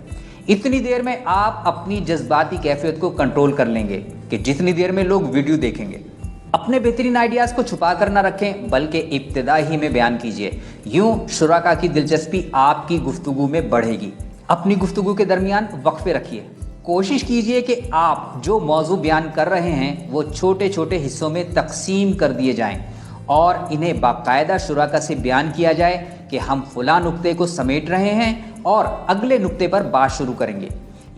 इतनी देर में आप अपनी जज्बाती कैफियत को कंट्रोल कर लेंगे कि जितनी देर में लोग वीडियो देखेंगे। अपने बेहतरीन आइडियाज़ को छुपा कर ना रखें, बल्कि इब्तिदा ही में बयान कीजिए। यूँ शुराका की दिलचस्पी आपकी गुफ्तगू में बढ़ेगी। अपनी गुफ्तगू के दरमियान वक्फे रखिए। कोशिश कीजिए कि आप जो मौजू बयान कर रहे हैं वो छोटे छोटे हिस्सों में तकसीम कर दिए जाएं और इन्हें बाकायदा शुराका से बयान किया जाए कि हम फलां नुक्ते को समेट रहे हैं और अगले नुक्ते पर बात शुरू करेंगे।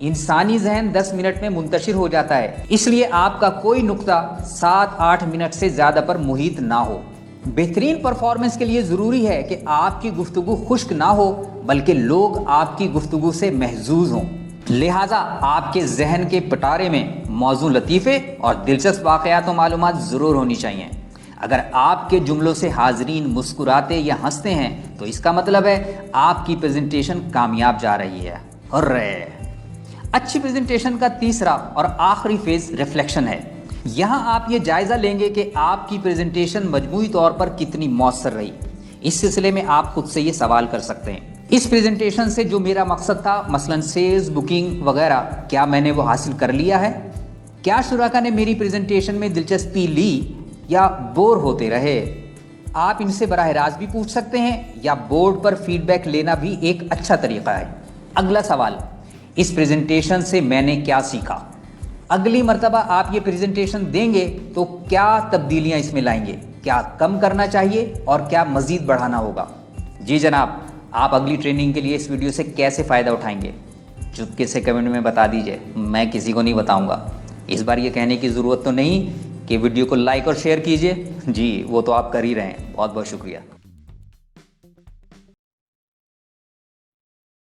इंसानी जहन 10 मिनट में मुंतशिर हो जाता है, इसलिए आपका कोई नुक्ता 7-8 मिनट से ज़्यादा पर मुहित ना हो। बेहतरीन परफॉर्मेंस के लिए ज़रूरी है कि आपकी गुफ्तगू खुश्क ना हो, बल्कि लोग आपकी गुफ्तगू से महजूज हों। लिहाजा आपके जहन के पटारे में मौजू लतीफ़े और दिलचस्प वाक़यात और मालूमात ज़रूर होनी चाहिए। अगर आपके जुमलों से हाजरीन मुस्कुराते या हंसते हैं तो इसका मतलब है आपकी प्रेजेंटेशन कामयाब जा रही है। और अच्छी प्रेजेंटेशन का तीसरा और आखिरी फेज़ रिफ्लेक्शन है। यहाँ आप ये जायज़ा लेंगे कि आपकी प्रेजेंटेशन मजमूई तौर पर कितनी मौसर रही। इस सिलसिले में आप खुद से ये सवाल कर सकते हैं, इस प्रेजेंटेशन से जो मेरा मकसद था, मसलन सेल्स, बुकिंग वगैरह, क्या मैंने वो हासिल कर लिया है? क्या शुराका ने मेरी प्रेजेंटेशन में दिलचस्पी ली या बोर होते रहे? आप इनसे बराह रास्त भी पूछ सकते हैं या बोर्ड पर फीडबैक लेना भी एक अच्छा तरीका है। अगला सवाल, इस प्रेजेंटेशन से मैंने क्या सीखा? अगली मर्तबा आप ये प्रेजेंटेशन देंगे तो क्या तब्दीलियाँ इसमें लाएंगे? क्या कम करना चाहिए और क्या मज़ीद बढ़ाना होगा? जी जनाब, आप अगली ट्रेनिंग के लिए इस वीडियो से कैसे फ़ायदा उठाएंगे? चुपके से कमेंट में बता दीजिए, मैं किसी को नहीं बताऊंगा। इस बार ये कहने की ज़रूरत तो नहीं कि वीडियो को लाइक और शेयर कीजिए, जी वो तो आप कर ही रहे हैं। बहुत बहुत शुक्रिया।